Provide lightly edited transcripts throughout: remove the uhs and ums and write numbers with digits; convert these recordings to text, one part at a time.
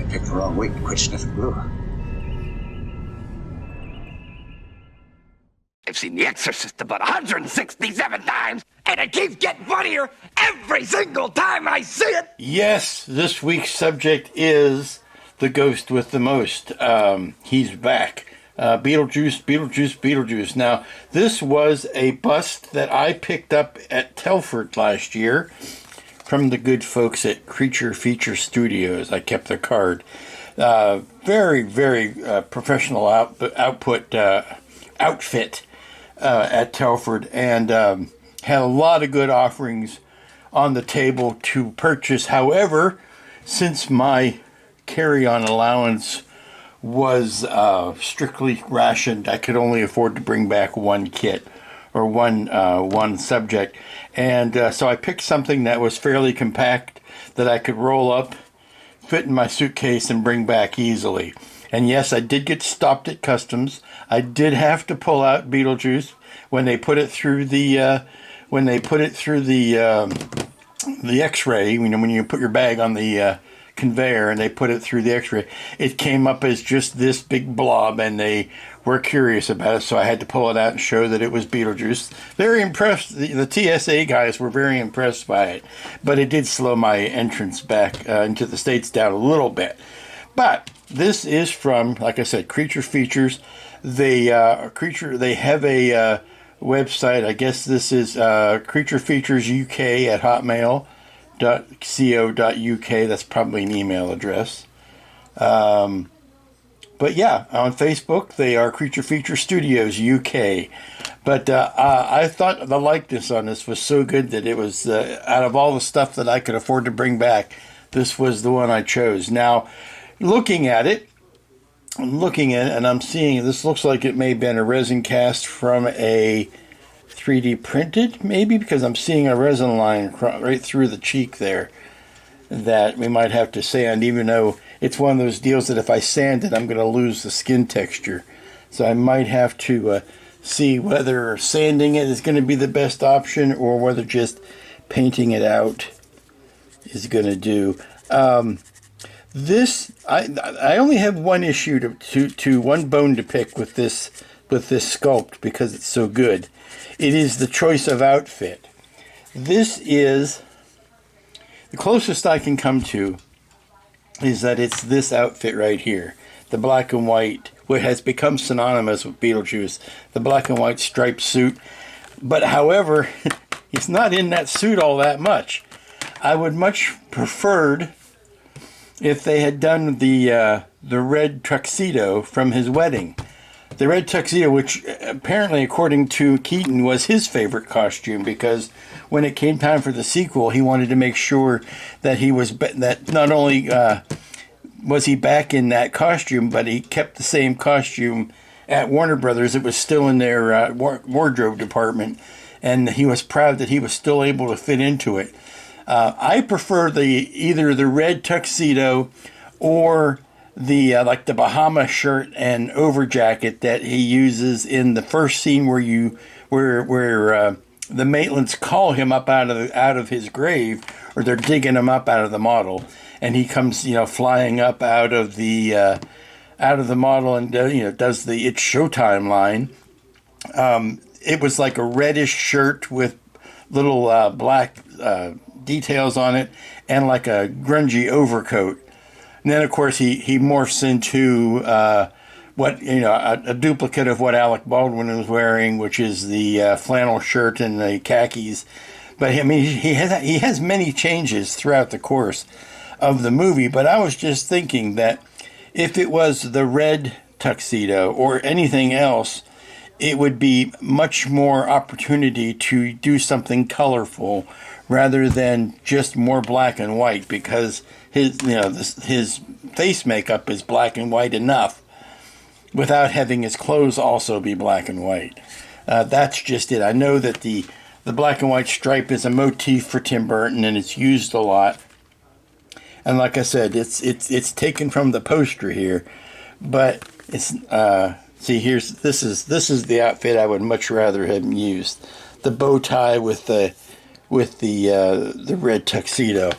Picked the wrong week to quit sniffing glue. I've seen The Exorcist about 167 times, and it keeps getting funnier every single time I see it. Yes, this week's subject is the ghost with the most. He's back. Beetlejuice, Beetlejuice, Beetlejuice. Now, this was a bust that I picked up at Telford last year from the good folks at Creature Feature Studios. I kept their card. Very, very professional outfit at Telford, and had a lot of good offerings on the table to purchase. However, since my carry-on allowance was strictly rationed, I could only afford to bring back one kit or one subject, and so I picked something that was fairly compact that I could roll up, fit in my suitcase, and bring back easily. And yes, I did get stopped at customs. I did have to pull out Beetlejuice when they put it through the X-ray. You know, when you put your bag on the conveyor and they put it through the X-ray, it came up as just this big blob, and they were curious about it, so I had to pull it out and show that it was Beetlejuice. Very impressed. The TSA guys were very impressed by it, but it did slow my entrance back into the States down a little bit. But this is from, like I said, Creature Features. They have a website. I guess this is Creature Features UK at hotmail.co.uk. That's probably an email address. But yeah, on Facebook, they are Creature Feature Studios UK. But I thought the likeness on this was so good that it was, out of all the stuff that I could afford to bring back, this was the one I chose. Now, looking at it, and I'm seeing this looks like it may have been a resin cast from a 3D printed, maybe, because I'm seeing a resin line right through the cheek there that we might have to sand, even though it's one of those deals that if I sand it, I'm going to lose the skin texture. So I might have to see whether sanding it is going to be the best option or whether just painting it out is going to do. This I only have one issue to one bone to pick with this sculpt because it's so good. It is the choice of outfit. This is the closest I can come to is that it's this outfit right here, the black and white, what has become synonymous with Beetlejuice, the black and white striped suit. But however, he's not in that suit all that much. I would much preferred if they had done the red tuxedo from his wedding. The red tuxedo, which apparently, according to Keaton, was his favorite costume, because when it came time for the sequel, he wanted to make sure that he was that not only was he back in that costume, but he kept the same costume at Warner Brothers. It was still in their wardrobe department, and he was proud that he was still able to fit into it. I prefer either the red tuxedo or the like the Bahama shirt and over jacket that he uses in the first scene where the Maitlands call him up out of his grave, or they're digging him up out of the model, and he comes flying up out of the model and does the "It's Showtime" line. It was like a reddish shirt with little black details on it and like a grungy overcoat. And then, of course, he morphs into a duplicate of what Alec Baldwin was wearing, which is the flannel shirt and the khakis. But I mean, he has many changes throughout the course of the movie. But I was just thinking that if it was the red tuxedo or anything else, it would be much more opportunity to do something colorful rather than just more black and white, because his face makeup is black and white enough without having his clothes also be black and white. That's just it. I know that the black and white stripe is a motif for Tim Burton, and it's used a lot. And like I said, it's taken from the poster here, but it's see, this is the outfit I would much rather have used. The bow tie with the red tuxedo.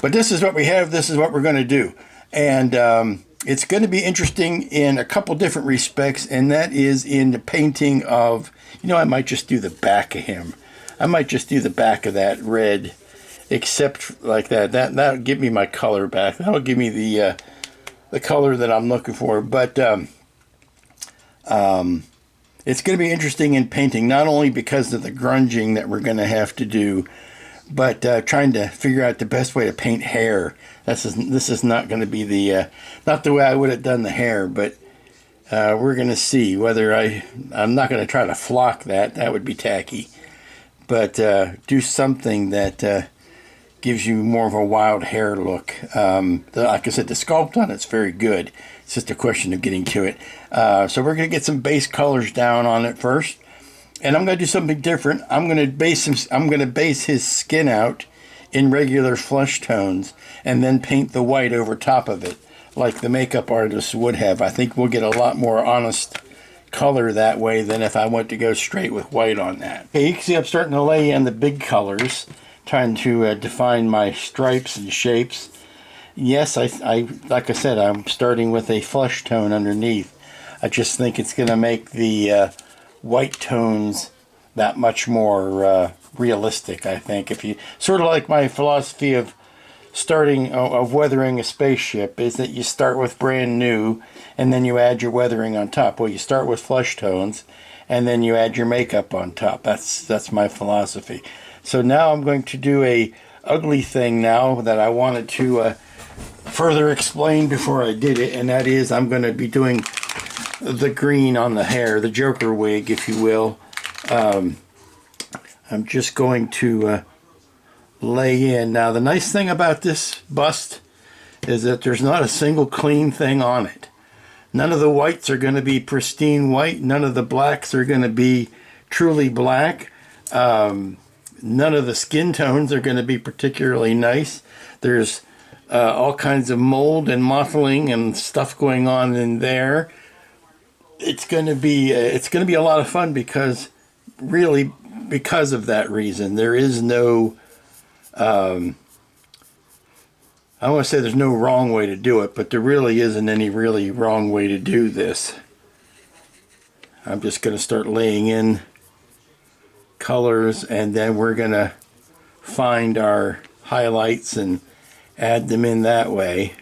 But this is what we have. This is what we're going to do. And it's going to be interesting in a couple different respects, and that is in the painting of, I might just do the back of him. I might just do the back of that red, except like that. That'll give me my color back. That'll give me the color that I'm looking for. But it's going to be interesting in painting, not only because of the grunging that we're going to have to do, but trying to figure out the best way to paint hair. This is not going to be the not the way I would have done the hair, but we're going to see whether I'm not going to try to flock that. That would be tacky. But do something that gives you more of a wild hair look. Like I said, the sculpt on it's very good. It's just a question of getting to it. So we're going to get some base colors down on it first. And I'm going to do something different. I'm going to base his skin out in regular flesh tones and then paint the white over top of it like the makeup artist would have. I think we'll get a lot more honest color that way than if I went to go straight with white on that. Okay, you can see I'm starting to lay in the big colors, trying to define my stripes and shapes. Yes, I like I said, I'm starting with a flesh tone underneath. I just think it's going to make the white tones that much more realistic, I think. If you sort of like my philosophy of of weathering a spaceship is that you start with brand new and then you add your weathering on top. Well, you start with flesh tones and then you add your makeup on top. That's my philosophy. So now I'm going to do a ugly thing now that I wanted to further explain before I did it, and that is I'm going to be doing the green on the hair, the Joker wig, if you will. I'm just going to lay in. Now, the nice thing about this bust is that there's not a single clean thing on it. None of the whites are going to be pristine white. None of the blacks are going to be truly black. None of the skin tones are going to be particularly nice. There's all kinds of mold and mottling and stuff going on in there. It's going to be a lot of fun because of that reason. There is no I want to say there's no wrong way to do it, but there really isn't any really wrong way to do this. I'm just going to start laying in colors, and then we're going to find our highlights and add them in that way.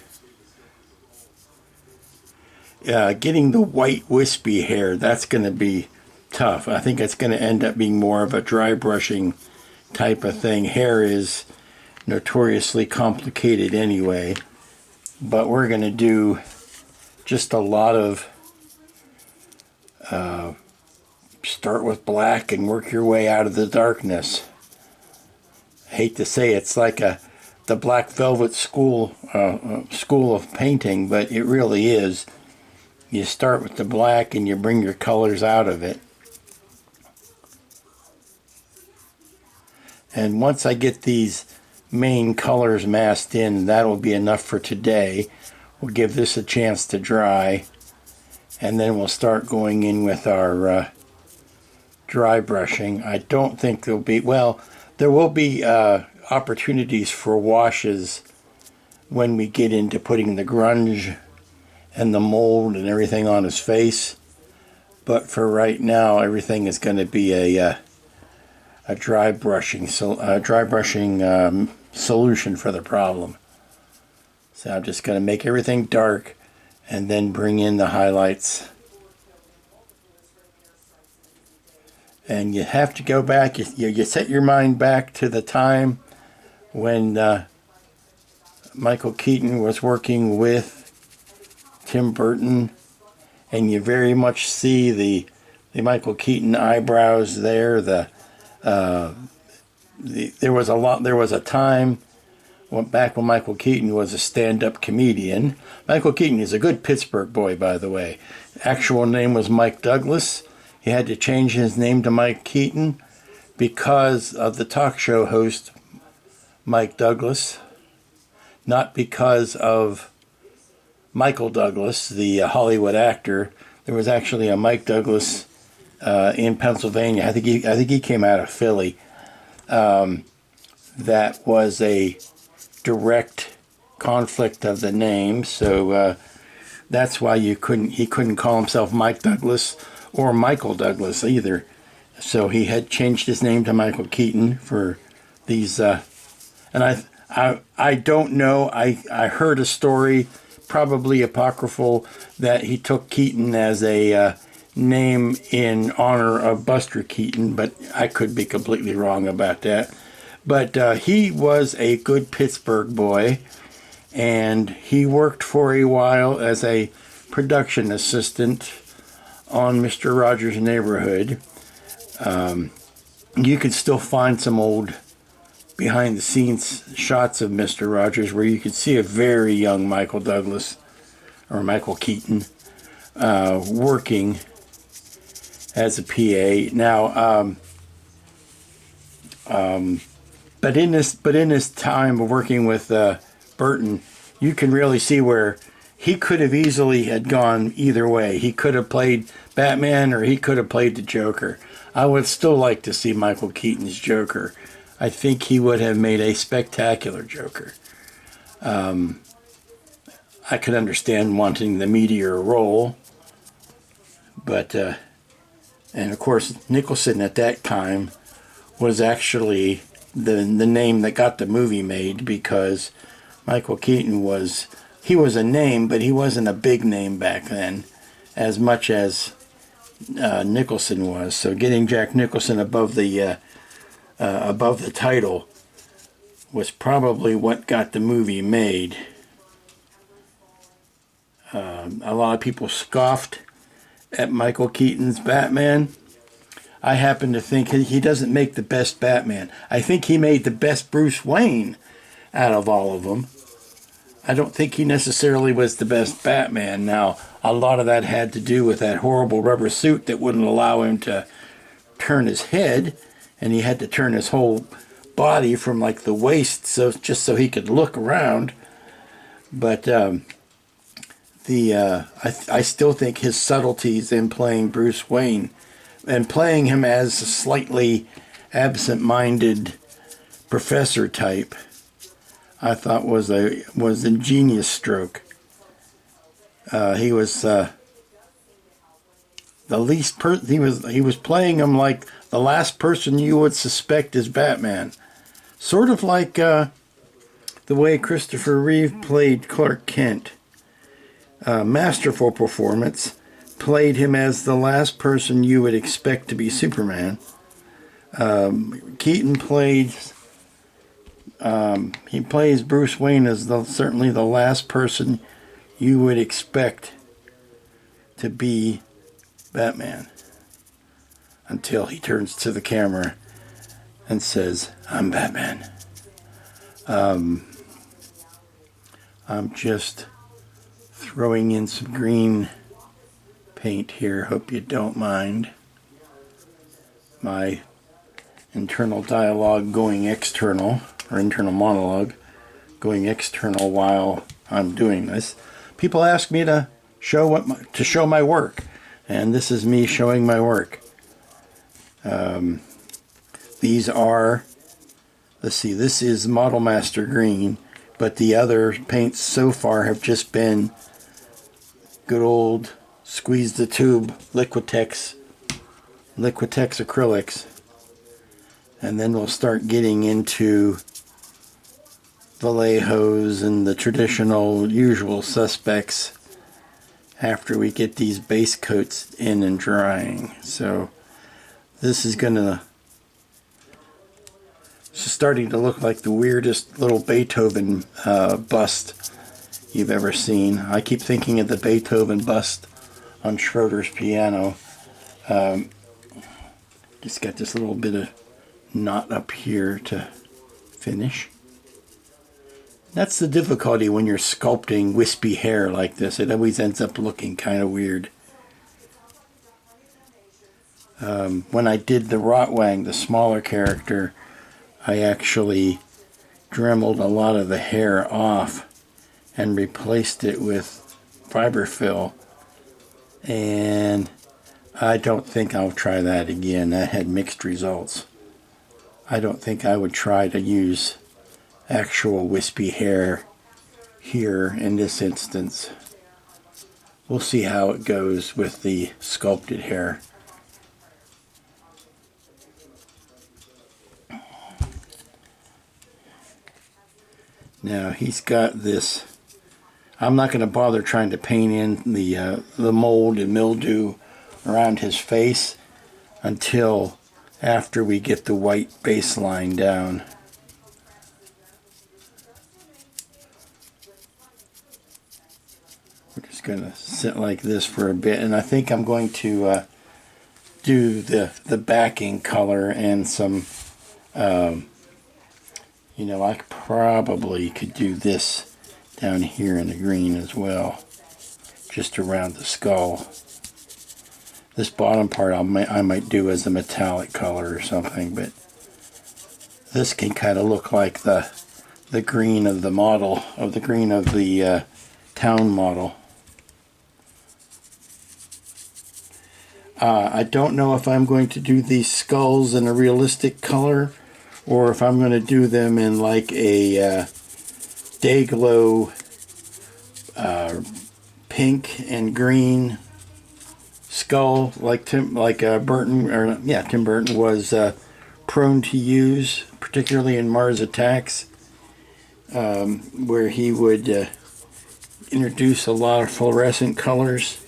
Getting the white wispy hair, that's going to be tough. I think it's going to end up being more of a dry brushing type of thing. Hair is notoriously complicated anyway, but we're going to do just a lot of start with black and work your way out of the darkness. I hate to say it's like the Black Velvet school of painting, but it really is. You start with the black and you bring your colors out of it. And once I get these main colors masked in, that'll be enough for today. We'll give this a chance to dry, and then we'll start going in with our dry brushing. I don't think there'll be, well, there will be opportunities for washes when we get into putting the grunge and the mold and everything on his face, but for right now everything is going to be a dry brushing solution for the problem. So I'm just going to make everything dark and then bring in the highlights. And you have to go back, you set your mind back to the time when Michael Keaton was working with Tim Burton, and you very much see the Michael Keaton eyebrows there. There was a time back when Michael Keaton was a stand-up comedian. Michael Keaton is a good Pittsburgh boy, by the way. Actual name was Mike Douglas. He had to change his name to Mike Keaton because of the talk show host Mike Douglas, not because of Michael Douglas, the Hollywood actor. There was actually a Mike Douglas in Pennsylvania. I think he came out of Philly. That was a direct conflict of the name, so that's why he couldn't call himself Mike Douglas or Michael Douglas either. So he had changed his name to Michael Keaton for these. And I don't know. I heard a story, probably apocryphal, that he took Keaton as a name in honor of Buster Keaton, but I could be completely wrong about that. But he was a good Pittsburgh boy, and he worked for a while as a production assistant on Mr. Rogers' Neighborhood. You can still find some old behind-the-scenes shots of Mr. Rogers where you can see a very young Michael Douglas, or Michael Keaton, working as a PA. Now, but in this time of working with Burton, you can really see where he could have easily had gone either way. He could have played Batman, or he could have played the Joker. I would still like to see Michael Keaton's Joker. I think he would have made a spectacular Joker. I could understand wanting the meteor role, but and of course Nicholson at that time was actually the name that got the movie made, because Michael Keaton was a name, but he wasn't a big name back then, as much as Nicholson was. So getting Jack Nicholson above the title was probably what got the movie made. A lot of people scoffed at Michael Keaton's Batman. I happen to think he doesn't make the best Batman. I think he made the best Bruce Wayne out of all of them. I don't think he necessarily was the best Batman. Now, a lot of that had to do with that horrible rubber suit that wouldn't allow him to turn his head, and he had to turn his whole body from like the waist, just so he could look around. But I still think his subtleties in playing Bruce Wayne and playing him as a slightly absent-minded professor type, I thought was a genius stroke. He was the least he was playing him like the last person you would suspect is Batman, sort of like the way Christopher Reeve played Clark Kent. Masterful performance. Played him as the last person you would expect to be Superman. Keaton plays Bruce Wayne as certainly the last person you would expect to be Batman, until he turns to the camera and says, "I'm Batman." I'm just throwing in some green paint here, hope you don't mind. My internal dialogue going external, or internal monologue going external while I'm doing this. People ask me to show my work, and this is me showing my work. These are, let's see, this is Model Master Green, but the other paints so far have just been good old squeeze the tube Liquitex acrylics, and then we'll start getting into Vallejos and the traditional usual suspects after we get these base coats in and drying. So this is starting to look like the weirdest little Beethoven bust you've ever seen. I keep thinking of the Beethoven bust on Schroeder's piano. Just got this little bit of knot up here to finish. That's the difficulty when you're sculpting wispy hair like this. It always ends up looking kind of weird. When I did the Rotwang, the smaller character, I actually dremeled a lot of the hair off and replaced it with fiberfill. And I don't think I'll try that again. That had mixed results. I don't think I would try to use actual wispy hair here in this instance. We'll see how it goes with the sculpted hair. Now he's got this. I'm not going to bother trying to paint in the mold and mildew around his face until after we get the white baseline down. We're just going to sit like this for a bit, and I think I'm going to do the backing color and some, you know, I probably could do this down here in the green as well, just around the skull. This bottom part I might do as a metallic color or something, but this can kind of look like the green of the model, of the green of the town model. I don't know if I'm going to do these skulls in a realistic color or if I'm going to do them in like a day glow pink and green skull like Tim Burton was prone to use, particularly in Mars Attacks, where he would introduce a lot of fluorescent colors.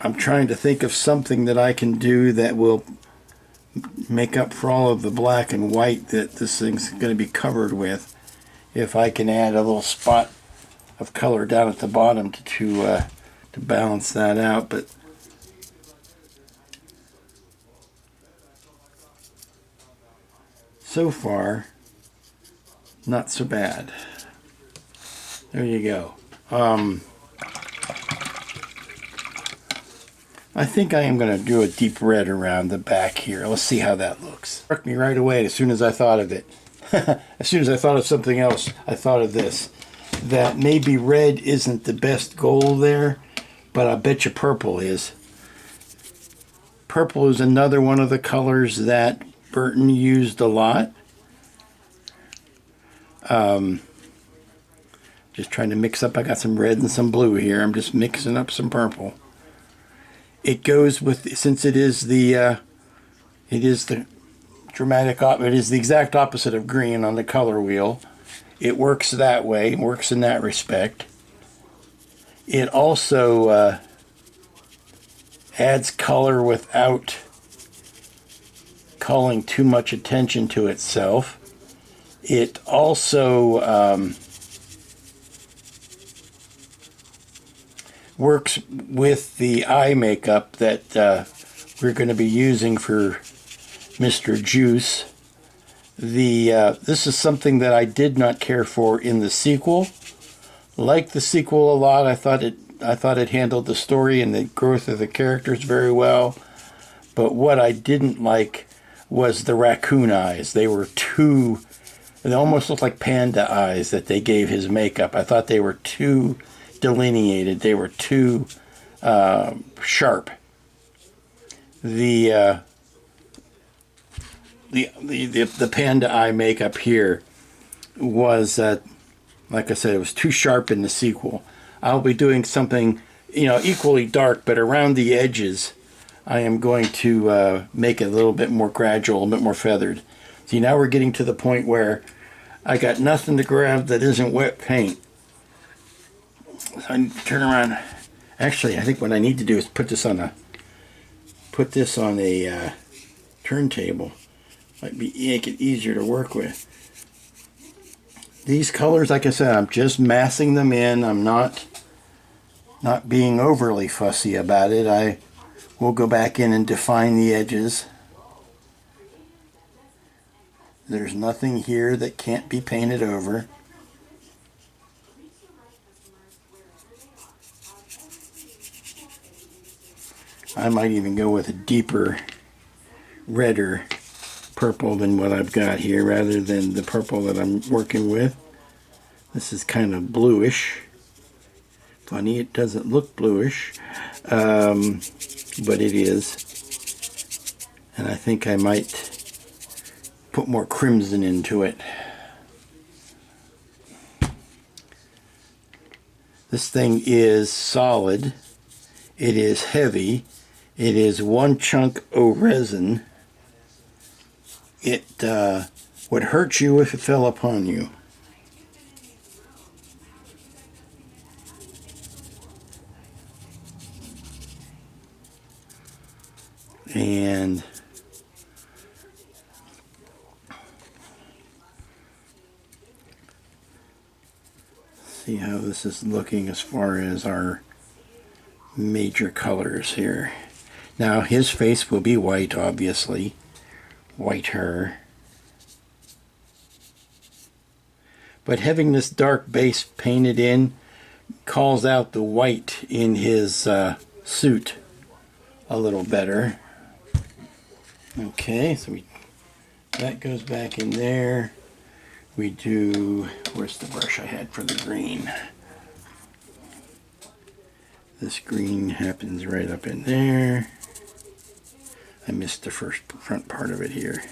I'm trying to think of something that I can do that will make up for all of the black and white that this thing's going to be covered with. If I can add a little spot of color down at the bottom to balance that out, but so far, not so bad. There you go. I think I am going to do a deep red around the back here. Let's see how that looks. Struck me right away as soon as I thought of it. As soon as I thought of something else, I thought of this. That maybe red isn't the best goal there, but I bet you purple is. Purple is another one of the colors that Burton used a lot. Just trying to mix up. I got some red and some blue here. I'm just mixing up some purple. It goes with, since it is the dramatic, it is the exact opposite of green on the color wheel. It works that way, works in that respect. It also adds color without calling too much attention to itself. It also works with the eye makeup that we're going to be using for Mr. Juice. This is something that I did not care for in the sequel. Liked the sequel a lot. I thought it handled the story and the growth of the characters very well. But what I didn't like was the raccoon eyes. They almost looked like panda eyes that they gave his makeup. I thought they were too delineated. They were too sharp. The panda eye makeup here was, like I said, it was too sharp in the sequel. I'll be doing something, equally dark, but around the edges, I am going to make it a little bit more gradual, a bit more feathered. See, now we're getting to the point where I got nothing to grab that isn't wet paint. So I need to turn around. Actually, I think what I need to do is put this on a turntable. Might make it easier to work with. These colors, like I said, I'm just massing them in. I'm not being overly fussy about it. I will go back in and define the edges. There's nothing here that can't be painted over. I might even go with a deeper, redder purple than what I've got here, rather than the purple that I'm working with. This is kind of bluish. Funny, it doesn't look bluish, but it is. And I think I might put more crimson into it. This thing is solid. It is heavy. It is one chunk of resin. It would hurt you if it fell upon you. And see how this is looking as far as our major colors here. Now his face will be white, obviously. Whiter. But having this dark base painted in calls out the white in his suit a little better. Okay, so that goes back in there. We do, where's the brush I had for the green? This green happens right up in there. I missed the front part of it here.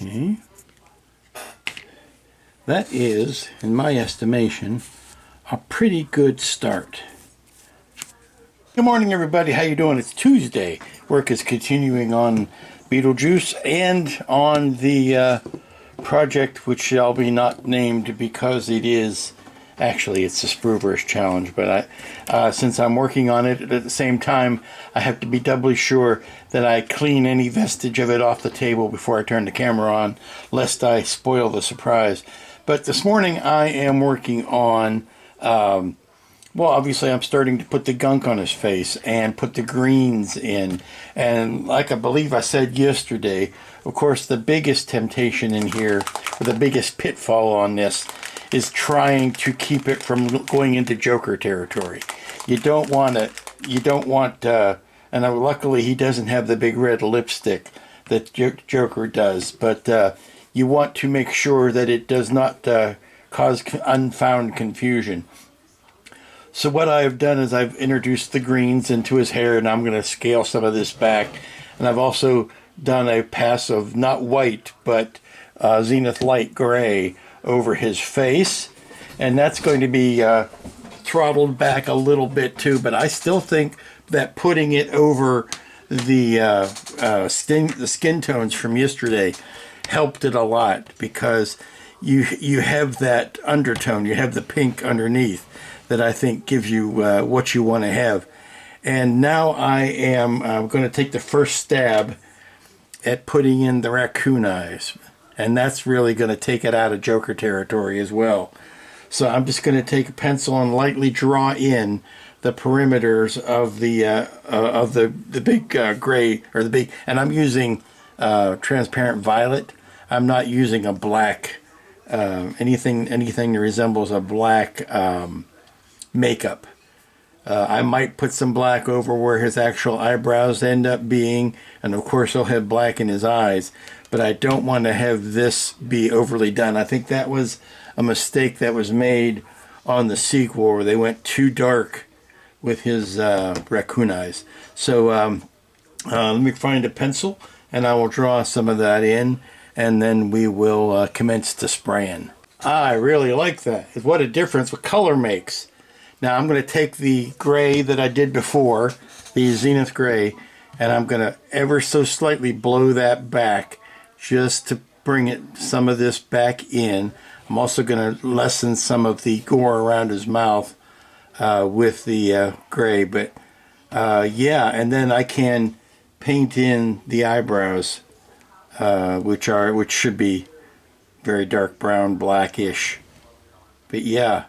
Okay. That is, in my estimation, a pretty good start. Good morning, everybody. How you doing? It's Tuesday. Work is continuing on Beetlejuice and on the project which shall be not named because it is actually it's a Spruverse challenge, but since I'm working on it at the same time, I have to be doubly sure that I clean any vestige of it off the table before I turn the camera on, lest I spoil the surprise. But this morning I am working on well, obviously I'm starting to put the gunk on his face and put the greens in. And like I believe I said yesterday, of course the biggest temptation in here, or the biggest pitfall on this, is trying to keep it from going into Joker territory. You don't want and luckily he doesn't have the big red lipstick that Joker does, but you want to make sure that it does not cause unfound confusion. So what I've done is I've introduced the greens into his hair, and I'm going to scale some of this back. And I've also done a pass of not white, but zenith light gray over his face. And that's going to be throttled back a little bit too, but I still think that putting it over the skin tones from yesterday helped it a lot, because you have that undertone, you have the pink underneath, that I think gives you what you want to have. And now I am going to take the first stab at putting in the raccoon eyes. And that's really going to take it out of Joker territory as well. So I'm just going to take a pencil and lightly draw in the perimeters of the big gray, or the big, and I'm using transparent violet. I'm not using a black, anything that resembles a black makeup. I might put some black over where his actual eyebrows end up being, and of course he'll have black in his eyes, but I don't want to have this be overly done. I think that was a mistake that was made on the sequel, where they went too dark with his raccoon eyes. So let me find a pencil and I will draw some of that in, and then we will commence to spraying. I really like that. What a difference what color makes. Now I'm going to take the gray that I did before, the zenith gray, and I'm going to ever so slightly blow that back just to bring some of this back in. I'm also going to lessen some of the gore around his mouth with the gray, but yeah, and then I can paint in the eyebrows, which should be very dark brown, blackish. But yeah,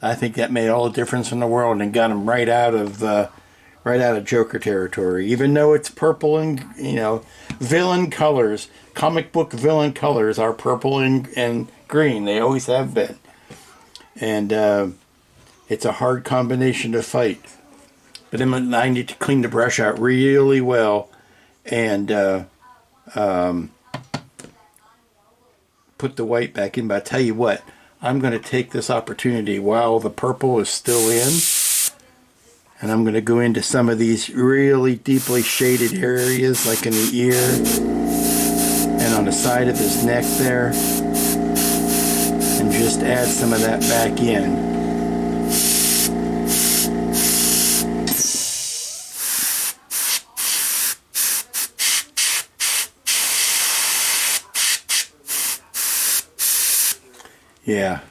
I think that made all the difference in the world and got him right out of Joker territory. Even though it's purple and, you know, villain colors, comic book villain colors are purple and green. They always have been. And it's a hard combination to fight. But then I need to clean the brush out really well and put the white back in. But I tell you what, I'm going to take this opportunity while the purple is still in, and I'm going to go into some of these really deeply shaded areas, like in the ear and on the side of his neck there, and just add some of that back in. Yeah,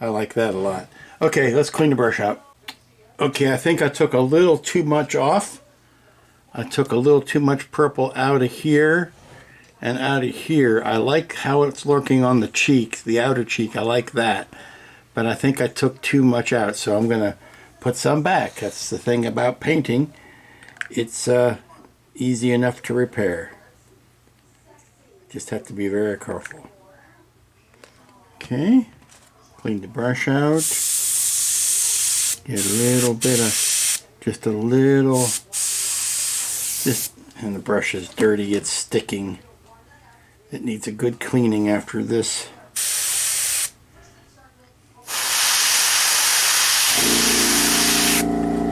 I like that a lot. Okay, let's clean the brush out. Okay, I think I took a little too much off. I took a little too much purple out of here and out of here. I like how it's lurking on the cheek, the outer cheek. I like that. But I think I took too much out, so I'm going to put some back. That's the thing about painting. It's easy enough to repair. Just have to be very careful. Okay, clean the brush out. Get a little bit of, just a little, and the brush is dirty, it's sticking. It needs a good cleaning after this.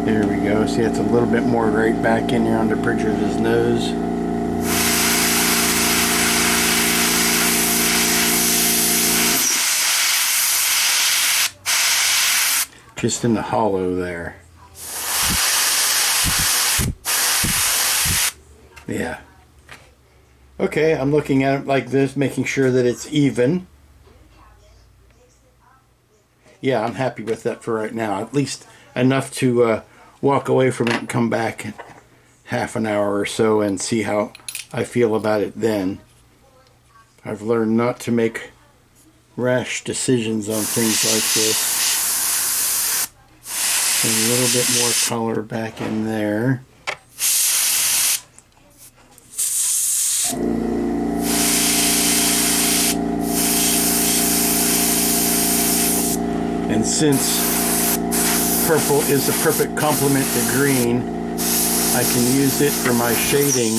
There we go. See, it's a little bit more right back in here on the bridge of his nose. Just in the hollow there. Yeah. Okay, I'm looking at it like this, making sure that it's even. Yeah, I'm happy with that for right now. At least enough to walk away from it and come back in half an hour or so and see how I feel about it then. I've learned not to make rash decisions on things like this. A little bit more color back in there. And since purple is a perfect complement to green, I can use it for my shading.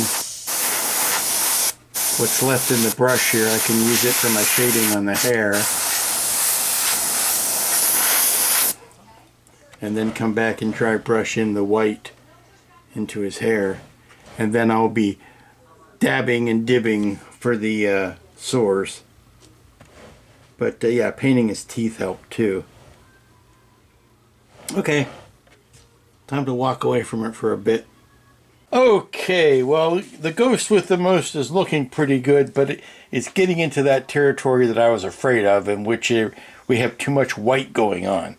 What's left in the brush here, I can use it for my shading on the hair. And then come back and dry brush in the white into his hair. And then I'll be dabbing and dibbing for the sores. But yeah, painting his teeth helped too. Okay, time to walk away from it for a bit. Okay, well, the ghost with the most is looking pretty good, but it's getting into that territory that I was afraid of, in which we have too much white going on.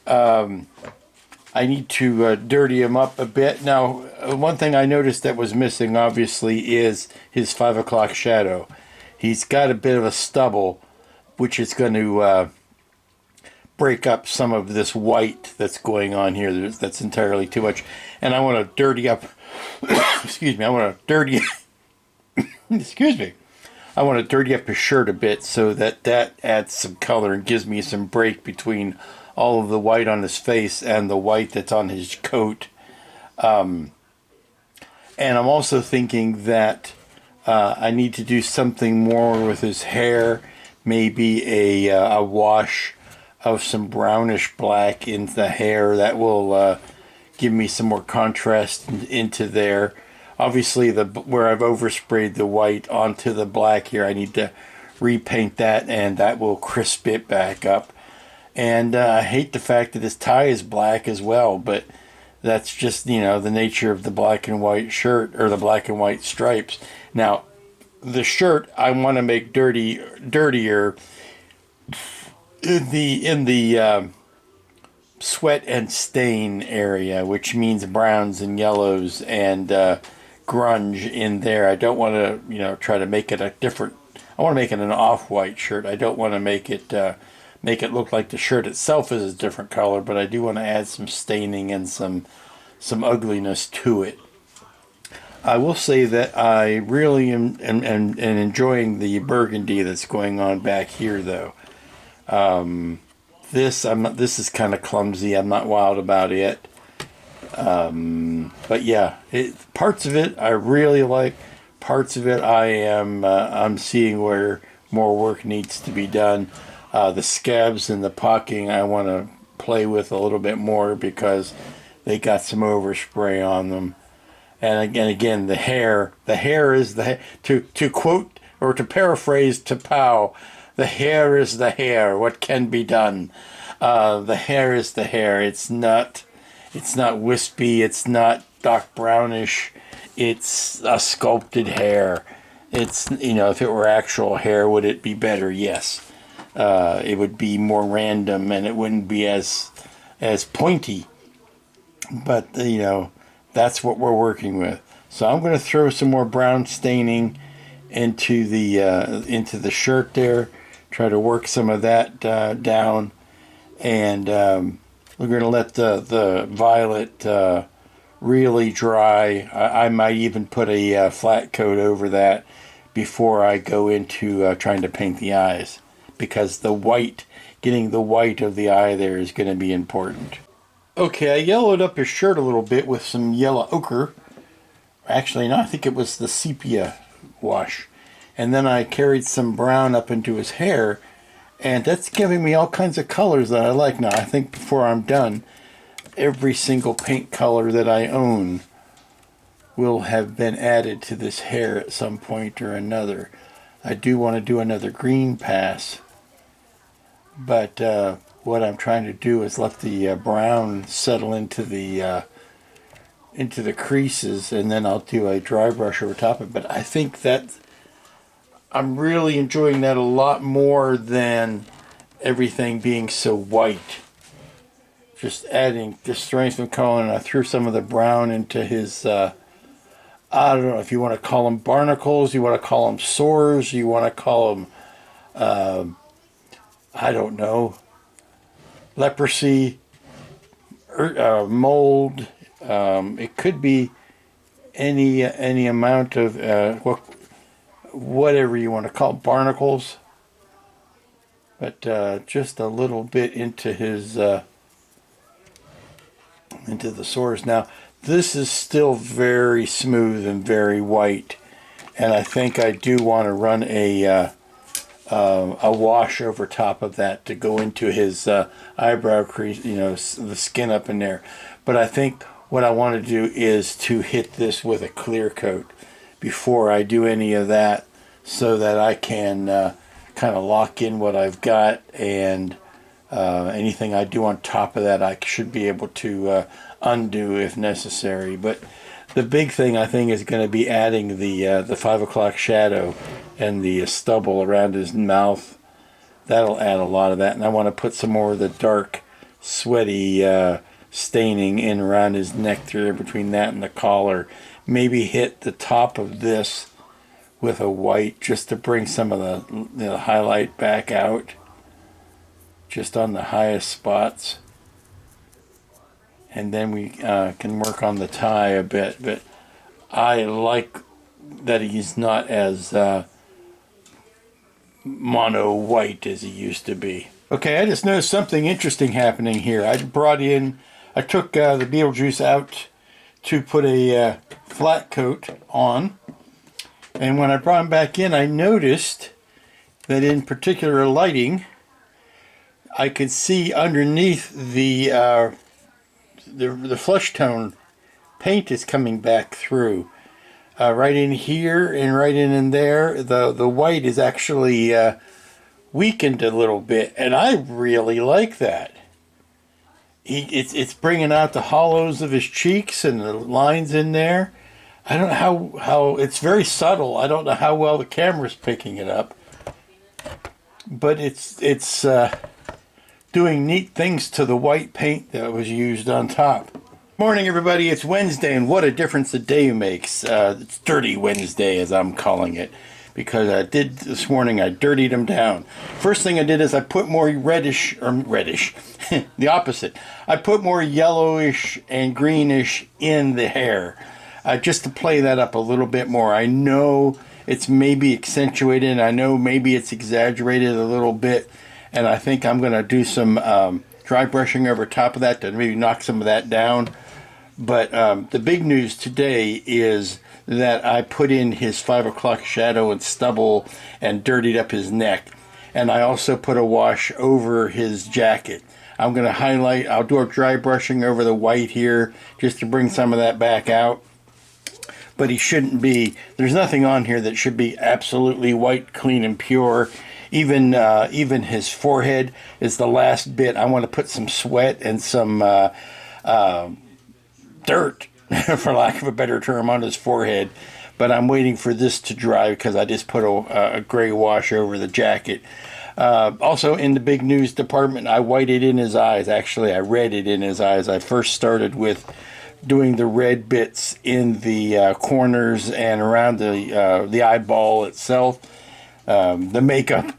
I need to dirty him up a bit. Now, one thing I noticed that was missing, obviously, is his 5 o'clock shadow. He's got a bit of a stubble, which is going to break up some of this white that's going on here. That's entirely too much. And I want to dirty up, excuse me, I want to dirty, excuse me. I want to dirty up his shirt a bit so that adds some color and gives me some break between all of the white on his face and the white that's on his coat. And I'm also thinking that I need to do something more with his hair. Maybe a wash of some brownish black in the hair that will give me some more contrast into there. Obviously, where I've oversprayed the white onto the black here, I need to repaint that, and that will crisp it back up. And I hate the fact that his tie is black as well, but that's just, you know, the nature of the black and white shirt, or the black and white stripes. Now, the shirt I want to make dirtier in the sweat and stain area, which means browns and yellows and grunge in there. I don't want to, you know, try to make it a I want to make it an off-white shirt. I don't want to make it look like the shirt itself is a different color, but I do want to add some staining and some ugliness to it. I will say that I really am enjoying the burgundy that's going on back here, though. This is kind of clumsy. I'm not wild about it. But yeah, parts of it I really like. Parts of it I'm seeing where more work needs to be done. The scabs and the pocking I want to play with a little bit more because they got some overspray on them. And again, the hair is the hair. To quote or to paraphrase T'Pau, the hair is the hair. What can be done? The hair is the hair. It's not wispy. It's not dark brownish. It's a sculpted hair. It's, if it were actual hair, would it be better? Yes. It would be more random and it wouldn't be as pointy. But that's what we're working with. So I'm going to throw some more brown staining into the shirt there. Try to work some of that down, and we're going to let the violet really dry. I might even put a flat coat over that before I go into trying to paint the eyes, because getting the white of the eye there is going to be important. Okay, I yellowed up his shirt a little bit with some yellow ochre. Actually, no, I think it was the sepia wash. And then I carried some brown up into his hair, and that's giving me all kinds of colors that I like. Now, I think before I'm done, every single paint color that I own will have been added to this hair at some point or another. I do want to do another green pass, but what I'm trying to do is let the brown settle into the creases, and then I'll do a dry brush over top of it. But I think that I'm really enjoying that a lot more than everything being so white. Just throwing some color, and I threw some of the brown into his, I don't know if you want to call them barnacles, you want to call them sores, you want to call them, I don't know, leprosy, mold. It could be any amount of whatever you want to call it, barnacles, but just a little bit into his into the sores. Now this is still very smooth and very white, and I think I do want to run a wash over top of that to go into his eyebrow crease, the skin up in there. But I think what I want to do is to hit this with a clear coat before I do any of that, so that I can kind of lock in what I've got, and anything I do on top of that I should be able to undo if necessary. But the big thing I think is going to be adding the 5 o'clock shadow and the stubble around his mouth. That'll add a lot of that, and I want to put some more of the dark, sweaty staining in around his neck through between that and the collar. Maybe hit the top of this with a white just to bring some of the highlight back out, just on the highest spots. And then we can work on the tie a bit. But I like that he's not as mono white as he used to be. Okay, I just noticed something interesting happening here. I took the Beetlejuice out to put a flat coat on, and when I brought him back in, I noticed that in particular lighting, I could see underneath the flesh tone paint is coming back through. Right in here and right in there, the white is actually weakened a little bit, and I really like that. It's bringing out the hollows of his cheeks and the lines in there. I don't know how it's very subtle. I don't know how well the camera's picking it up, but it's doing neat things to the white paint that was used on top. Morning, everybody. It's Wednesday, and what a difference a day makes. It's Dirty Wednesday, as I'm calling it, because I did this morning, I dirtied them down. First thing I did is I put more reddish, the opposite. I put more yellowish and greenish in the hair, just to play that up a little bit more. I know it's maybe accentuated, I know maybe it's exaggerated a little bit, and I think I'm going to do some dry brushing over top of that to maybe knock some of that down. But the big news today is that I put in his 5 o'clock shadow and stubble and dirtied up his neck. And I also put a wash over his jacket. I'm going to highlight, I'll do a dry brushing over the white here just to bring some of that back out. But he shouldn't be, there's nothing on here that should be absolutely white, clean, and pure. Even his forehead is the last bit. I want to put some sweat and some dirt, for lack of a better term, on his forehead. But I'm waiting for this to dry because I just put a gray wash over the jacket. Also, in the big news department, I whited in his eyes. Actually, I red it in his eyes. I first started with doing the red bits in the corners and around the eyeball itself. The makeup,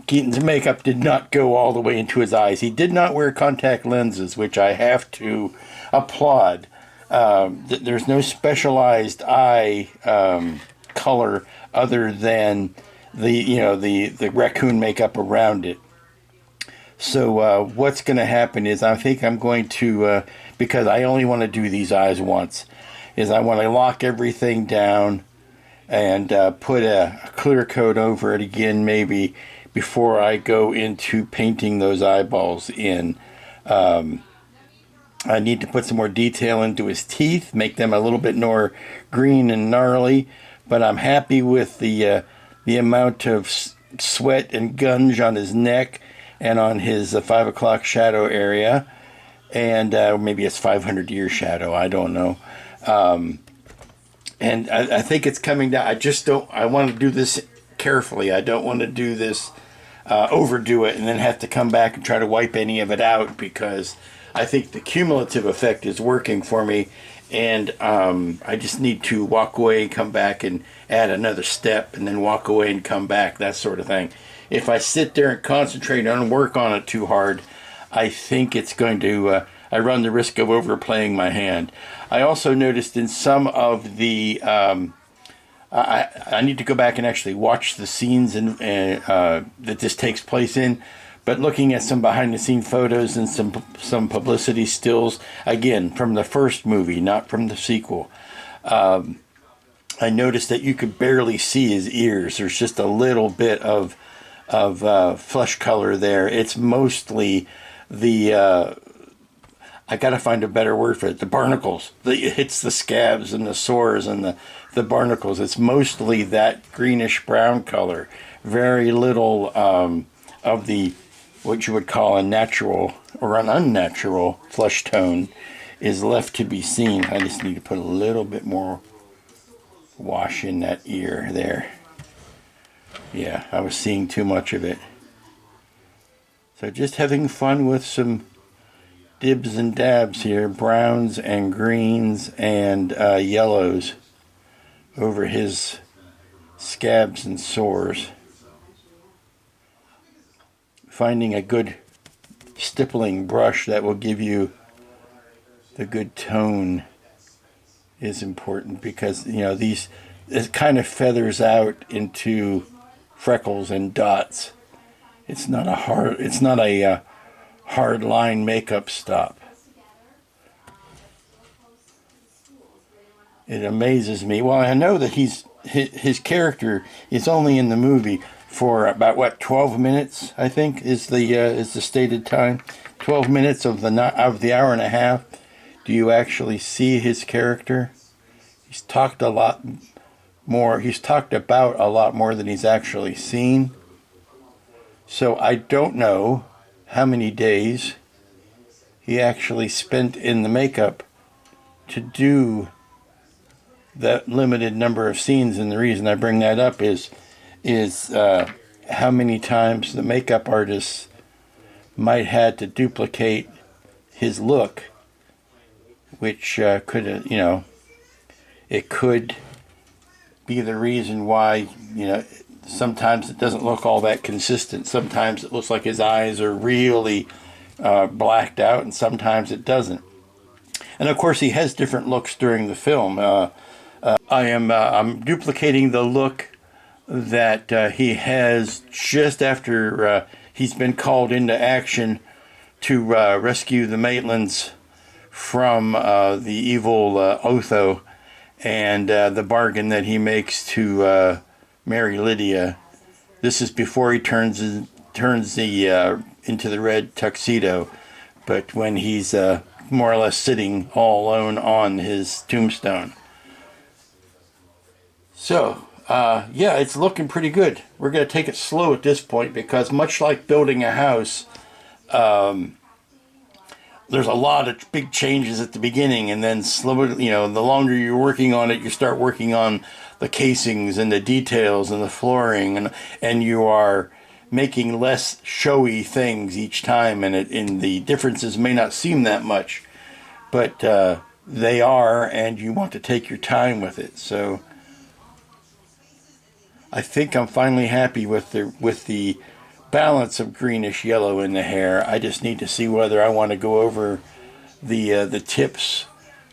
Keaton's makeup did not go all the way into his eyes. He did not wear contact lenses, which I have to applaud. There's no specialized eye color other than the raccoon makeup around it. So what's going to happen is I think I'm going to, because I only want to do these eyes once, is I want to lock everything down and put a clear coat over it again maybe before I go into painting those eyeballs in. I need to put some more detail into his teeth, make them a little bit more green and gnarly, but I'm happy with the amount of sweat and gunge on his neck and on his 5 o'clock shadow area, and maybe it's 500-year shadow, I don't know. And I think it's coming down. I want to do this carefully. I don't want to do this, overdo it, and then have to come back and try to wipe any of it out, because I think the cumulative effect is working for me, and I just need to walk away, come back, and add another step, and then walk away and come back, that sort of thing. If I sit there and concentrate and work on it too hard, I think it's going to, I run the risk of overplaying my hand. I also noticed in some of the, I need to go back and actually watch the scenes that this takes place in, but looking at some behind-the-scene photos and some publicity stills, again, from the first movie, not from the sequel, I noticed that you could barely see his ears. There's just a little bit of flesh color there. It's mostly the I gotta find a better word for it. The barnacles. It's the scabs and the sores and the barnacles. It's mostly that greenish brown color. Very little of the what you would call a natural or an unnatural flesh tone is left to be seen. I just need to put a little bit more wash in that ear there. Yeah, I was seeing too much of it. So just having fun with some dibs and dabs here, browns and greens and yellows over his scabs and sores. Finding a good stippling brush that will give you the good tone is important, because it kind of feathers out into freckles and dots. It's not a hard line makeup stop. It amazes me. Well, I know that his character is only in the movie for about 12 minutes, I think is the stated time. 12 minutes of the hour and a half. Do you actually see his character? He's talked a lot more. He's talked about a lot more than he's actually seen. So I don't know how many days he actually spent in the makeup to do that limited number of scenes. And the reason I bring that up is how many times the makeup artist might had to duplicate his look, which could, it could be the reason why, sometimes it doesn't look all that consistent. Sometimes it looks like his eyes are really blacked out, and sometimes it doesn't. And of course, he has different looks during the film. I'm duplicating the look that he has just after he's been called into action to rescue the Maitlands from the evil Otho, and the bargain that he makes to marry Lydia. This is before he turns the into the red tuxedo, but when he's more or less sitting all alone on his tombstone. So, yeah, it's looking pretty good. We're going to take it slow at this point because much like building a house, there's a lot of big changes at the beginning, and then slowly, the longer you're working on it, you start working on the casings and the details and the flooring, and you are making less showy things each time, and the differences may not seem that much, but they are, and you want to take your time with it. So I think I'm finally happy with the balance of greenish yellow in the hair. I just need to see whether I want to go over the tips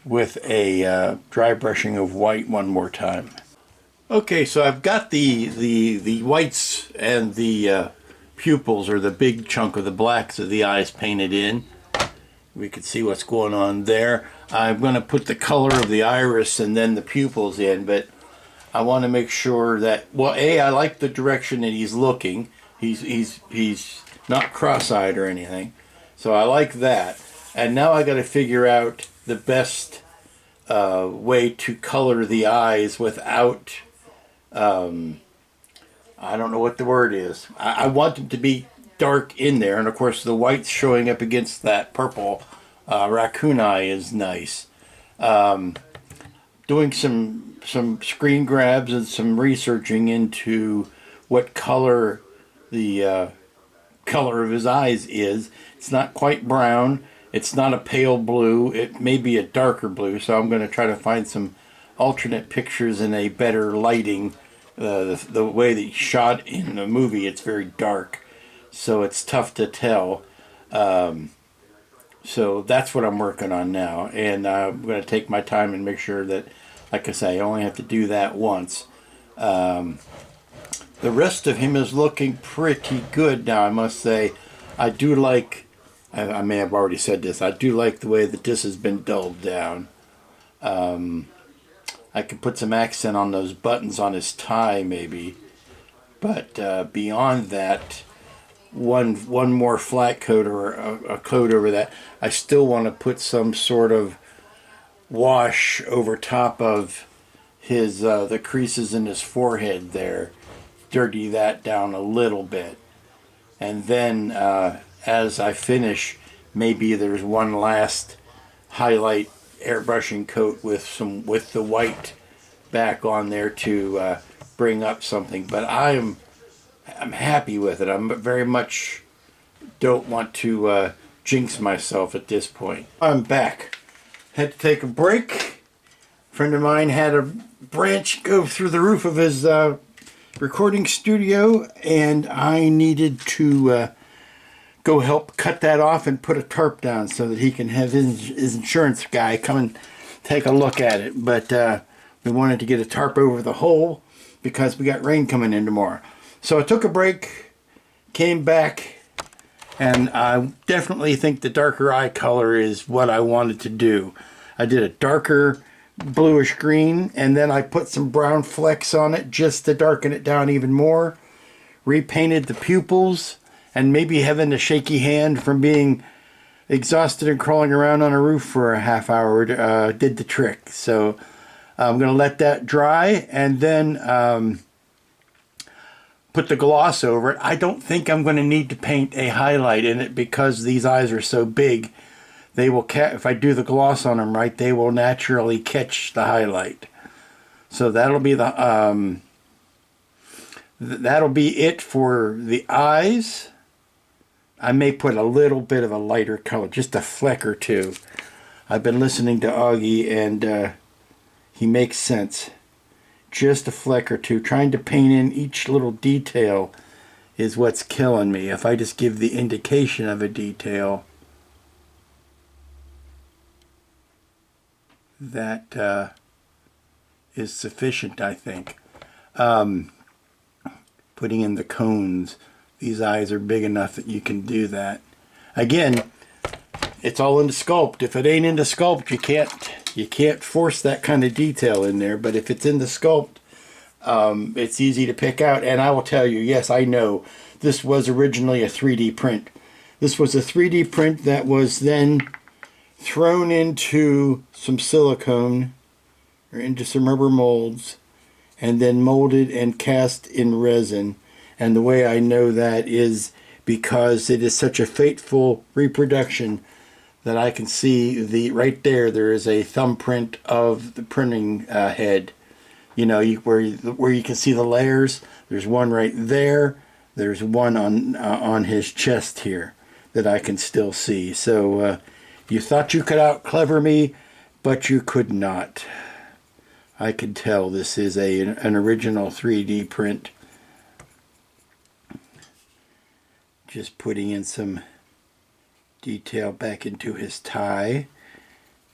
with a dry brushing of white one more time. Okay, so I've got the whites and the pupils, or the big chunk of the blacks of the eyes, painted in. We can see what's going on there. I'm going to put the color of the iris and then the pupils in, but I want to make sure that, well, I like the direction that he's looking. He's not cross-eyed or anything, so I like that. And now I got to figure out the best way to color the eyes without, I don't know what the word is. I want them to be dark in there, and of course the whites showing up against that purple raccoon eye is nice. Doing some screen grabs and some researching into what color the color of his eyes is. It's not quite brown. It's not a pale blue. It may be a darker blue, so I'm going to try to find some alternate pictures in a better lighting. The way that he shot in the movie, it's very dark, so it's tough to tell. So that's what I'm working on now, and I'm going to take my time and make sure that, like I say, I only have to do that once. The rest of him is looking pretty good now, I must say. I do like, I may have already said this, I do like the way that this has been dulled down. I could put some accent on those buttons on his tie, maybe. But beyond that, one more flat coat or a coat over that. I still want to put some sort of wash over top of his the creases in his forehead there. Dirty that down a little bit. And then as I finish, maybe there's one last highlight airbrushing coat with the white back on there to bring up something. But I'm happy with it. I'm very much don't want to jinx myself at this point. I'm back. Had to take a break. A friend of mine had a branch go through the roof of his recording studio, and I needed to go help cut that off and put a tarp down so that he can have his insurance guy come and take a look at it. But we wanted to get a tarp over the hole because we got rain coming in tomorrow. So I took a break, came back, and I definitely think the darker eye color is what I wanted to do. I did a darker bluish green, and then I put some brown flecks on it just to darken it down even more. Repainted the pupils, and maybe having a shaky hand from being exhausted and crawling around on a roof for a half hour did the trick. So I'm going to let that dry, and then put the gloss over it. I don't think I'm going to need to paint a highlight in it because these eyes are so big. They will if I do the gloss on them right, they will naturally catch the highlight. So that'll be the that'll be it for the eyes. I may put a little bit of a lighter color, just a fleck or two. I've been listening to Augie, and he makes sense. just a fleck or two. Trying to paint in each little detail is what's killing me. If I just give the indication of a detail, that is sufficient, I think. Putting in the cones. These eyes are big enough that you can do that. Again, it's all in the sculpt. If it ain't in the sculpt, you can't force that kind of detail in there. But if it's in the sculpt, it's easy to pick out. And I will tell you, yes, I know this was originally a 3D print. This was a 3D print that was then thrown into some silicone or into some rubber molds and then molded and cast in resin. And the way I know that is because it is such a faithful reproduction that I can see right there is a thumbprint of the printing head. You know, where you can see the layers. There's one right there. There's one on his chest here that I can still see. So you thought you could out-clever me, but you could not. I can tell this is an original 3D print. Just putting in some detail back into his tie.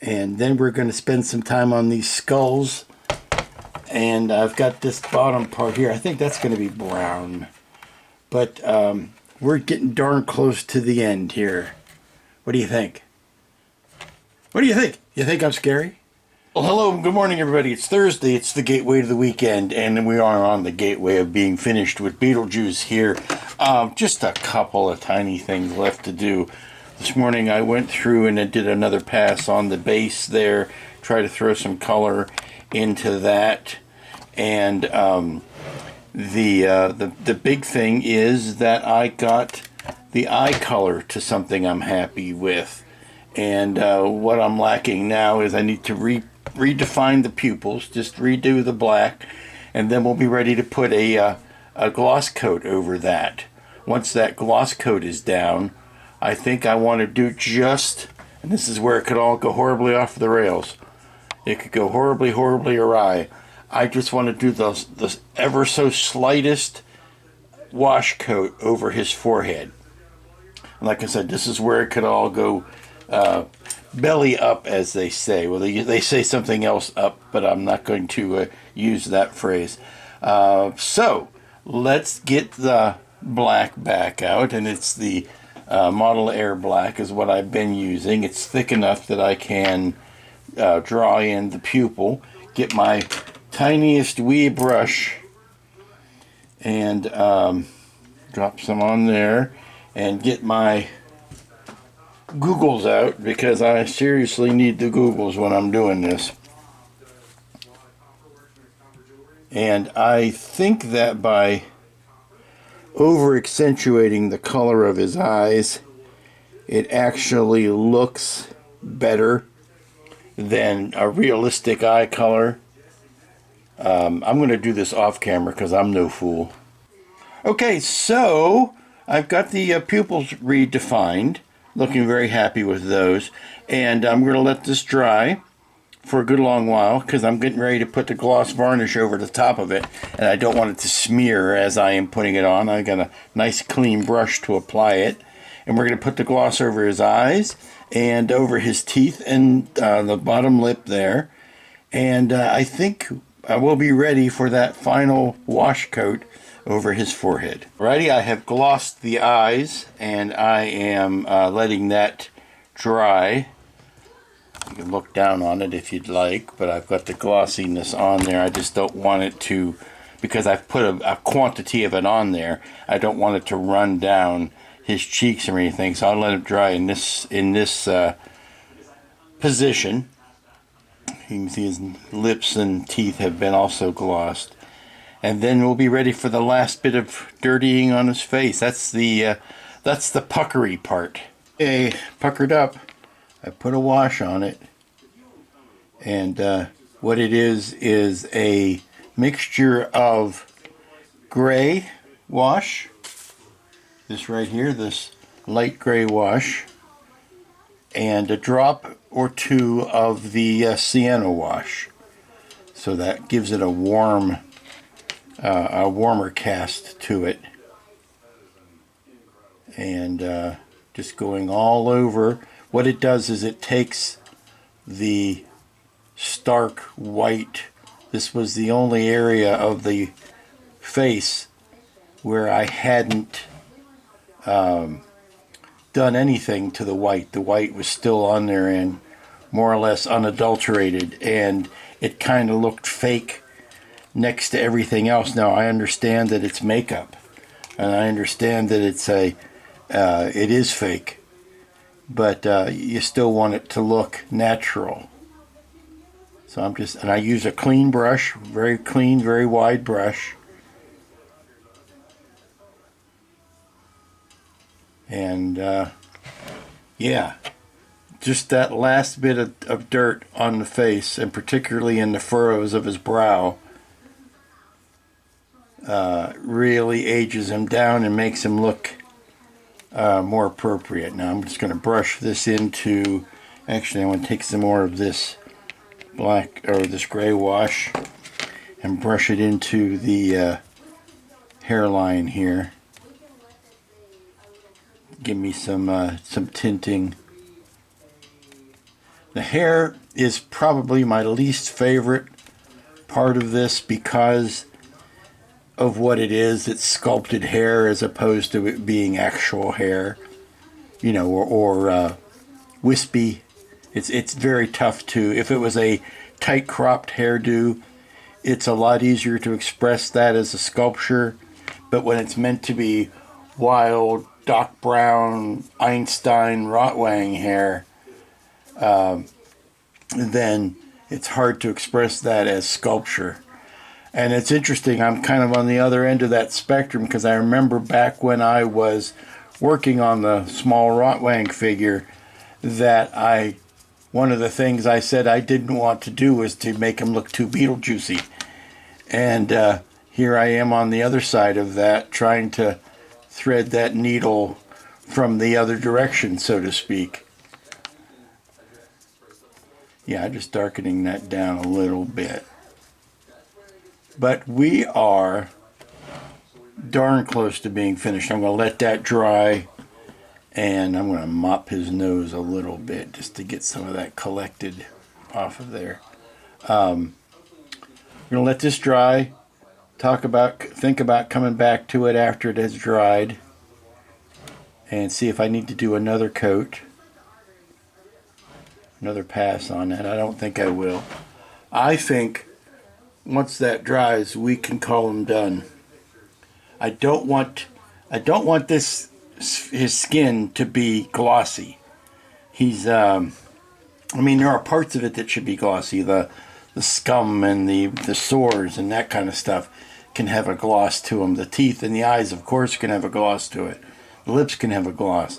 And then we're going to spend some time on these skulls. And I've got this bottom part here. I think that's going to be brown. But we're getting darn close to the end here. What do you think? What do you think? You think I'm scary? Well, hello and good morning, everybody. It's Thursday. It's the gateway to the weekend, and we are on the gateway of being finished with Beetlejuice here. Just a couple of tiny things left to do. This morning I went through and I did another pass on the base there, try to throw some color into that, and the big thing is that I got the eye color to something I'm happy with. And what I'm lacking now is I need to redefine the pupils, just redo the black, and then we'll be ready to put a gloss coat over that. Once that gloss coat is down, I think I want to do just, and this is where it could all go horribly off the rails. It could go horribly, horribly awry. I just want to do the ever so slightest wash coat over his forehead. And like I said, this is where it could all go belly up, as they say. Well, they say something else up, but I'm not going to use that phrase. So let's get the black back out, and it's the Model Air Black is what I've been using. It's thick enough that I can draw in the pupil, get my tiniest wee brush, and drop some on there, and get my googles out, because I seriously need the googles when I'm doing this. And I think that by over accentuating the color of his eyes, it actually looks better than a realistic eye color. I'm going to do this off camera because I'm no fool. Okay, so I've got the pupils redefined. Looking very happy with those. And I'm going to let this dry for a good long while, because I'm getting ready to put the gloss varnish over the top of it, and I don't want it to smear as I am putting it on. I got a nice clean brush to apply it, and we're going to put the gloss over his eyes and over his teeth and the bottom lip there, and I think I will be ready for that final wash coat over his forehead. Alrighty, I have glossed the eyes, and I am letting that dry. You can look down on it if you'd like, but I've got the glossiness on there. I just don't want it to, because I've put a quantity of it on there, I don't want it to run down his cheeks or anything, so I'll let it dry in this position. You can see his lips and teeth have been also glossed. And then we'll be ready for the last bit of dirtying on his face. That's the puckery part. Okay, puckered up. I put a wash on it, and what it is a mixture of gray wash, this right here, this light gray wash, and a drop or two of the sienna wash. So that gives it a warmer cast to it. And just going all over. What it does is it takes the stark white. This was the only area of the face where I hadn't done anything to the white. The white was still on there and more or less unadulterated, and it kind of looked fake next to everything else. Now I understand that it's makeup, and I understand that it is fake, but you still want it to look natural. So and I use a clean brush, very clean, very wide brush. And yeah, just that last bit of dirt on the face, and particularly in the furrows of his brow, really ages him down and makes him look more appropriate. Now I'm just going to brush this into, actually I want to take some more of this black, or this gray wash, and brush it into the hairline here. Give me some tinting. The hair is probably my least favorite part of this because of what it is. It's sculpted hair as opposed to it being actual hair, you know, or wispy. It's very tough to, if it was a tight cropped hairdo, it's a lot easier to express that as a sculpture. But when it's meant to be wild, dark brown, Einstein, Rotwang hair, then it's hard to express that as sculpture. And it's interesting, I'm kind of on the other end of that spectrum, because I remember back when I was working on the small Rotwang figure, that one of the things I said I didn't want to do was to make him look too Beetlejuicy. And here I am on the other side of that, trying to thread that needle from the other direction, so to speak. Yeah, just darkening that down a little bit. But we are darn close to being finished. I'm going to let that dry, and I'm going to mop his nose a little bit just to get some of that collected off of there. I'm going to let this dry. Think about coming back to it after it has dried, and see if I need to do another coat, another pass on that. I don't think I will. I think once that dries, we can call him done. I don't want his skin to be glossy. I mean, there are parts of it that should be glossy. The scum and the sores and that kind of stuff can have a gloss to them. The teeth and the eyes, of course, can have a gloss to it. The lips can have a gloss.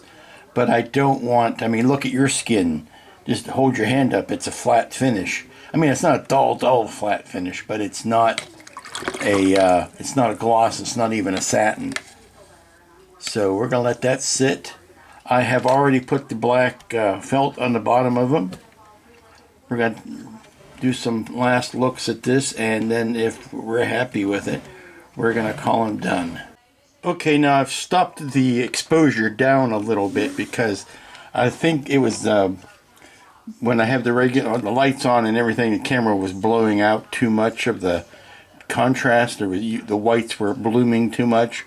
But I don't want, I mean, look at your skin. Just hold your hand up. It's a flat finish. I mean, it's not a dull flat finish, but it's not a gloss. It's not even a satin. So we're going to let that sit. I have already put the black felt on the bottom of them. We're going to do some last looks at this, and then if we're happy with it, we're going to call them done. Okay, now I've stopped the exposure down a little bit because I think it was when I have the lights on and everything, the camera was blowing out too much of the contrast, or the whites were blooming too much.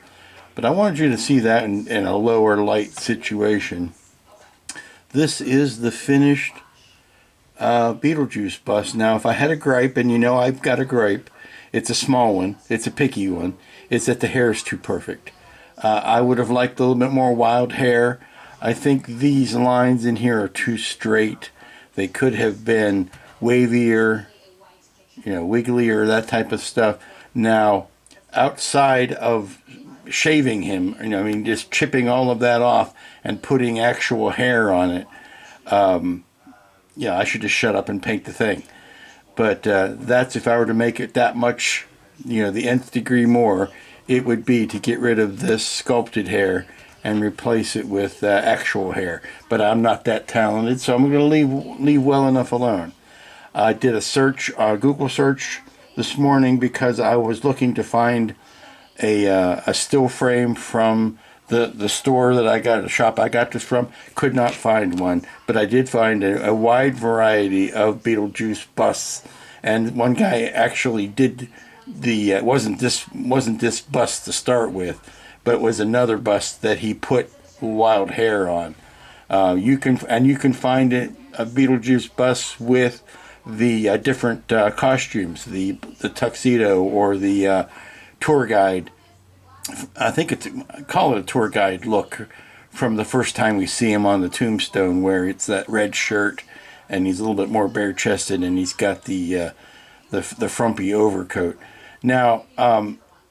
But I wanted you to see that in a lower light situation. This is the finished Beetlejuice bust. Now, if I had a gripe, and you know I've got a gripe, it's a small one, it's a picky one, it's that the hair is too perfect. I would have liked a little bit more wild hair. I think these lines in here are too straight. They could have been wavier, wigglier, that type of stuff. Now, outside of shaving him, just chipping all of that off and putting actual hair on it, I should just shut up and paint the thing. But that's if I were to make it that much, the nth degree more, it would be to get rid of this sculpted hair and replace it with actual hair. But I'm not that talented, so I'm going to leave well enough alone. I did a search, Google search this morning because I was looking to find a still frame from the store that I got, the shop I got this from. Could not find one, but I did find a wide variety of Beetlejuice busts, and one guy actually did the wasn't this bust to start with, but was another bust that he put wild hair on. You can find it a Beetlejuice bust with the different costumes, the tuxedo or the tour guide. I think call it a tour guide look from the first time we see him on the tombstone, where it's that red shirt and he's a little bit more bare chested and he's got the frumpy overcoat. Now,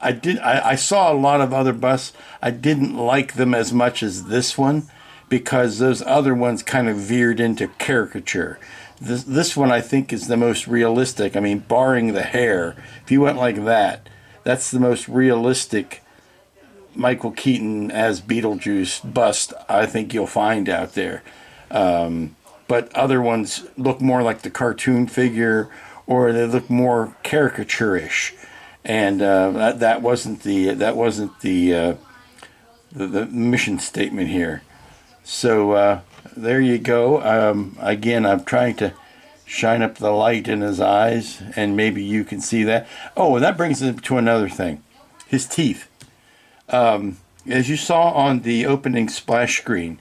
I saw a lot of other busts. I didn't like them as much as this one because those other ones kind of veered into caricature. This one I think is the most realistic. I mean, barring the hair, if you went like that, that's the most realistic Michael Keaton as Beetlejuice bust I think you'll find out there. But other ones look more like the cartoon figure, or they look more caricature-ish. And that wasn't the mission statement here. So there you go. Again, I'm trying to shine up the light in his eyes, and maybe you can see that. Oh, and that brings us to another thing. His teeth. As you saw on the opening splash screen,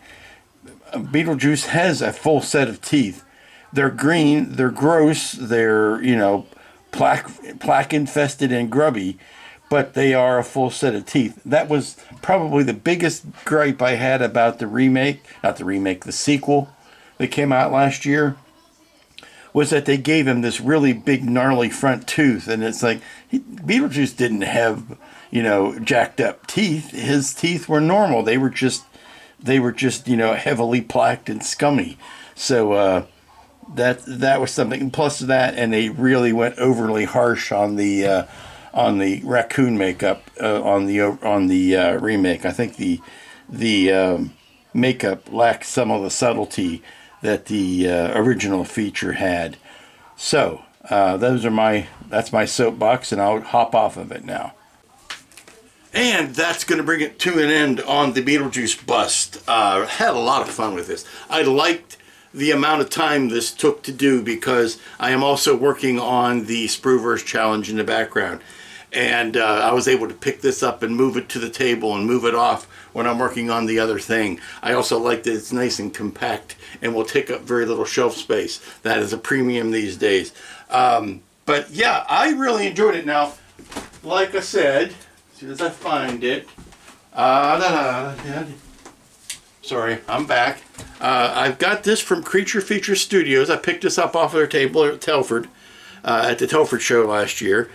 Beetlejuice has a full set of teeth. They're green, they're gross, they're, plaque infested and grubby, but they are a full set of teeth. That was probably the biggest gripe I had about the sequel that came out last year, was that they gave him this really big gnarly front tooth, and it's like, Beetlejuice didn't have, jacked up teeth. His teeth were normal. They were just heavily plaqued and scummy. So that was something. Plus that, and they really went overly harsh on the raccoon makeup on the remake. I think the makeup lacked some of the subtlety that the original feature had. So that's my soapbox, and I'll hop off of it now. And that's going to bring it to an end on the Beetlejuice bust. Had a lot of fun with this. I liked the amount of time this took to do because I am also working on the Sprueverse challenge in the background. And I was able to pick this up and move it to the table and move it off when I'm working on the other thing. I also like that it's nice and compact and will take up very little shelf space. That is a premium these days. But yeah, I really enjoyed it. Now, like I said, as soon as I find it, sorry, I'm back. I've got this from Creature Feature Studios. I picked this up off their table at Telford, at the Telford show last year.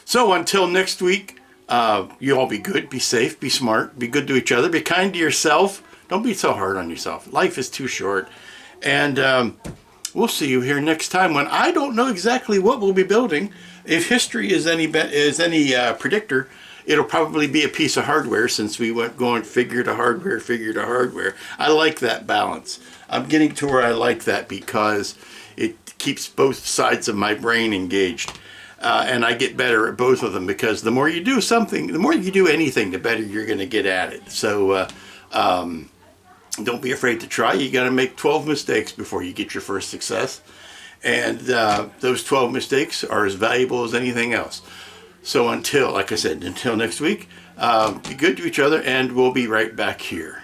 So until next week, you all be good, be safe, be smart, be good to each other, be kind to yourself. Don't be so hard on yourself. Life is too short. And we'll see you here next time when I don't know exactly what we'll be building. If history is any predictor, it'll probably be a piece of hardware, since we went going figure to hardware. I like that balance. I'm getting to where I like that because it keeps both sides of my brain engaged. And I get better at both of them, because the more you do something, the more you do anything, the better you're going to get at it. So don't be afraid to try. You got to make 12 mistakes before you get your first success. And those 12 mistakes are as valuable as anything else. So until next week, be good to each other, and we'll be right back here.